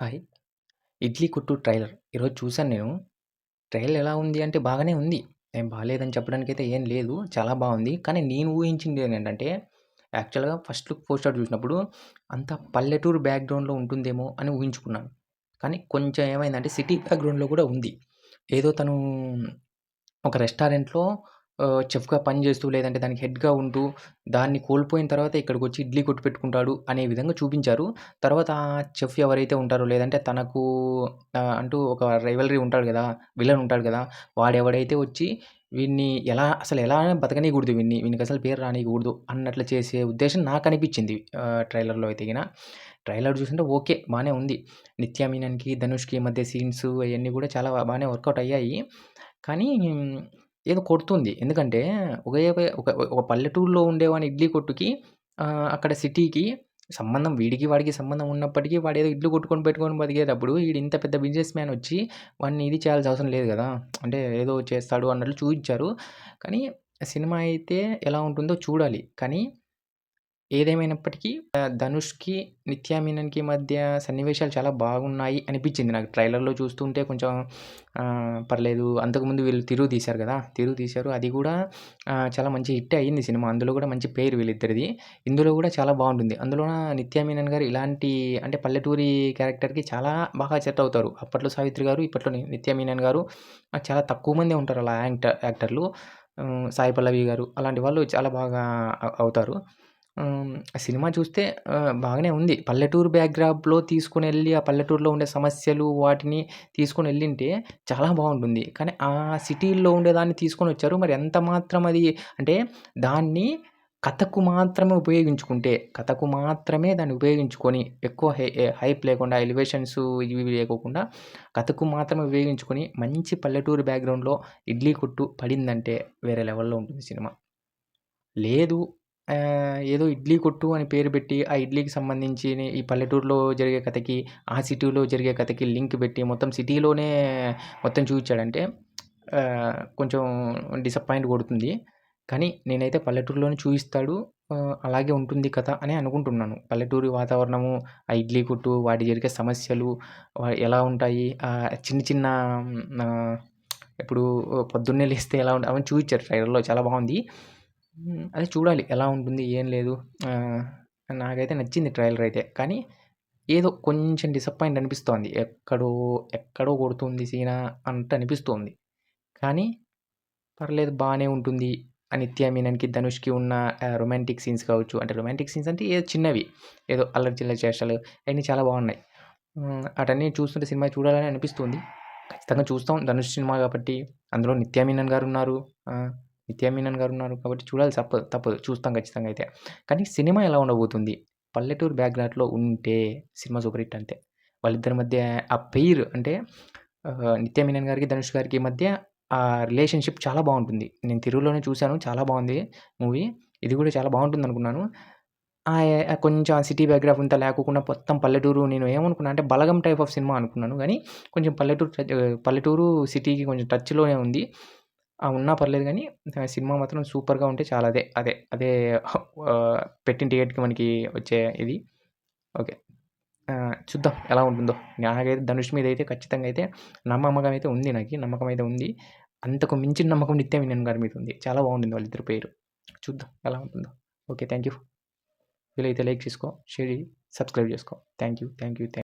Hi! 'Idli కొట్టు' trailer ఈరోజు చూసాను నేను. ట్రైలర్ ఎలా ఉంది అంటే బాగానే ఉంది. ఏం బాలేదని చెప్పడానికైతే ఏం లేదు. చాలా బావుంది. కానీ నేను ఊహించింది ఏంటంటే యాక్చువల్‌గా ఫస్ట్ లుక్ పోస్టర్ చూసినప్పుడు అంతా పల్లెటూరు బ్యాక్‌గ్రౌండ్‌లో ఉంటుందేమో అని ఊహించుకున్నాను. కానీ కొంచెం ఏమైందంటే సిటీ బ్యాక్‌గ్రౌండ్‌లో కూడా ఉంది. ఏదో తను ఒక రెస్టారెంట్‌లో చెఫ్‌గా పనిచేస్తూ లేదంటే దానికి హెడ్‌గా ఉంటూ దాన్ని కోల్పోయిన తర్వాత ఇక్కడికొచ్చి ఇడ్లీ కొట్టు పెట్టుకుంటాడు అనే విధంగా చూపించారు. తర్వాత ఆ చెఫ్ ఎవరైతే ఉంటారో లేదంటే తనకు అంటూ ఒక రైవలరీ ఉంటాడు గదా! విలన్ ఉంటాడు గదా! వాడెవడైతే వచ్చి వీడిని అసలు ఎలా బతకనీయకూడదు వీడిని. వీనికసలు పేరు రానీయకూడదు అన్నట్లు చేసే ఉద్దేశం నాకనిపిచ్చింది. ట్రైలర్‌లో అయితే గిన. ట్రైలర్ చూసుంటే ఓకే. బానే ఉంది. 'నిత్యా మీనన్‌కి, ధనుష్‌కి మధ్య సీన్స్ అయన్నీ గూడా చాలా బానే వర్కౌట్ అయ్యాయి. కానీ ఏదో కొడుతుంది. ఎందుకంటే ఒక పల్లెటూరులో ఉండేవాని ఇడ్లీ కొట్టుకి అక్కడ సిటీకి వీడికి వాడికి సంబంధం ఉన్నప్పటికీ వాడేదో ఇడ్లీ కొట్టుకొని పెట్టుకొని బతికేటప్పుడు ఈడు ఇంత పెద్ద బిజినెస్ మ్యాన్ వచ్చి వాడిని ఇది చేయాల్సిన అవసరం లేదు గదా! అంటే ఏదో చేస్తాడు అన్నట్లు చూయించారు. కానీ సినిమా అయితే ఎలా ఉంటుందో చూడాలి. కానీ ఏదేమైనప్పటికీ 'ధనుష్‌కి, నిత్యా మీనన్‌కి మధ్య సన్నివేశాలు చాలా బాగున్నాయి' అనిపిచ్చింది నాకు ట్రైలర్‌లో చూస్తుంటే కొంచెం పర్లేదు. అంతకుముందు వీళ్ళు 'తిరు' తీశారు గదా! 'తిరు' తీశారు. అది గూడా చాలా మంచి హిట్టే అయింది సినిమా. అందులో గూడా మంచి పేరు వీళ్ళిద్దరిది. ఇందులో గూడా చాలా బావుంటుంది. అందులోన నిత్యా మీనన్ గారు ఇలాంటి అంటే పల్లెటూరి క్యారెక్టర్‌కి చాలా బాగా సెట్ అవుతారు. అప్పట్లో 'సావిత్రి' గారు, ఇప్పట్లో నిత్యా మీనన్ గారు చాలా తక్కువ మందే ఉంటారు అలా యాక్టర్లు. సాయి పల్లవి గారు అలాంటి వాళ్ళు చాలా బాగా అవుతారు. సినిమా చూస్తే బాగానే ఉంది. పల్లెటూరు బ్యాక్‌డ్రాప్‌లో తీసుకొనెళ్ళి, ఆ పల్లెటూరులో ఉండే సమస్యలు వాటిని తీసుకొనెళ్ళింటే చాలా బావుంటుంది. కానీ ఆ సిటీల్లో ఉండేదాన్ని తీసుకొనొచ్చారు. మరి ఎంత మాత్రం అది అంటే దాన్ని కథకు మాత్రమే ఉపయోగించుకుంటే, కథకు మాత్రమే దాన్ని ఉపయోగించుకొని ఎక్కువ హైప్ లేకుండా ఎలివేషన్స్ ఇవి ఇవి లేకోకుండా కథకు మాత్రమే ఉపయోగించుకొని మంచి పల్లెటూరు బ్యాక్‌గ్రౌండ్‌లో ఇడ్లీ కొట్టు పడిందంటే వేరే లెవెల్‌లో ఉంటుంది సినిమా. లేదు. ఏదో ఇడ్లీ కొట్టు అని పేరు పెట్టి, ఆ ఇడ్లీకి సంబంధించిని ఈ పల్లెటూరులో జరిగే కథకి, ఆ సిటీలో జరిగే కథకి లింక్ పెట్టి, మొత్తం సిటీలోనే మొత్తం చూయిచ్చాడంటే కొంచెం డిసప్పాయింట్ కొడుతుంది. కానీ నేనైతే పల్లెటూరులోనే చూయిస్తాడు. అలాగే ఉంటుంది కథ అని అనుకుంటున్నాను. పల్లెటూరి వాతావరణము, ఆ ఇడ్లీ కొట్టు, వాటి జరిగే సమస్యలు ఎలా ఉంటాయి, చిన్న చిన్న ఆహ్, ఇప్పుడు పొద్దున్నే లేస్తే ఎలా అవన్నీ చూయిచ్చారు ట్రైలర్‌లో చాలా బావుంది. అదే చూడాలి ఎలా ఉంటుంది? ఏం లేదు. ఆహ్, నాకైతే నచ్చింది ట్రైలర్ అయితే. కానీ ఏదో కొంచెం డిసప్పాయింట్ అనిపిస్తోంది. ఎక్కడో కొడుతుంది సీనా అన్నట్టు అనిపిస్తోంది. కానీ పర్లేదు బానే ఉంటుంది. 'నిత్య మీనన్‌కి, ధనుష్‌కి' ఉన్న రొమాంటిక్ సీన్స్ కావచ్చు. అంటే రొమాంటిక్ సీన్స్ అంటే ఏదో చిన్నవి. ఏదో అల్లరి చిల్లరి చేష్టలు అయన్నీ చాలా బాగున్నాయి. అటన్నీ చూస్తుంటే సినిమా చూడాలని అనిపిస్తుంది. ఖచ్చితంగా చూస్తాం. ధనుష్ సినిమా కాబట్టి అందులో 'నిత్య మీనన్' గారున్నారు. ఆ! 'నిత్య మీనన్' గారున్నారు కాబట్టి చూడాలి తప్పదు. చూస్తాం ఖచ్చితంగా అయితే. కానీ సినిమా ఎలా ఉండబోతుంది? పల్లెటూరు బ్యాక్‌గ్రౌండ్‌లో ఉంటే సినిమా సూపర్ హిట్ అంతే. వాళ్ళిద్దరి మధ్య ఆ పెయిర్ అంటే 'నిత్య మీనన్' గారికి, ధనుష్ గారికి మధ్య ఆ రిలేషన్‌షిప్ చాలా బావుంటుంది. నేను 'తిరులోనే' చూసాను. చాలా బావుంది మూవీ. ఇది గూడా చాలా బావుంటుందనుకున్నాను. కొంచెం ఆ సిటీ బ్యాక్‌గ్రౌండ్ అంతా లేకోకుండా మొత్తం పల్లెటూరు నేను ఏమనుకున్నా అంటే 'బలగం' టైప్ ఆఫ్ సినిమా అనుకున్నాను గానీ, కొంచెం పల్లెటూరు సిటీకి కొంచెం టచ్‌లోనే ఉంది. ఉన్నా పర్లేదు గానీ, సినిమా మాత్రం సూపర్‌గా ఉంటే చాలు అదే పెట్టిన టికెట్‌కి మనకి వచ్చే ఇది. ఓకే. చూద్దాం ఎలా ఉంటుందో. నాకైతే 'ధనుష్' మీదైతే ఖచ్చితంగా అయితే నమ్మకమైతే ఉంది నాకి. నమ్మకమైతే ఉంది. అంతకు మించిన నమ్మకం 'నిత్య మీనన్' గారి మీద ఉంది. చాలా బాగుంటుంది వాళ్ళిద్దరి పెయిర్. చూద్దాం ఎలా ఉంటుందో. ఓకే. Thank you. వీలైతే లైక్ చేసుకో, షేర్ చెయ్యి, సబ్స్క్రైబ్ చేసుకో. Thank you.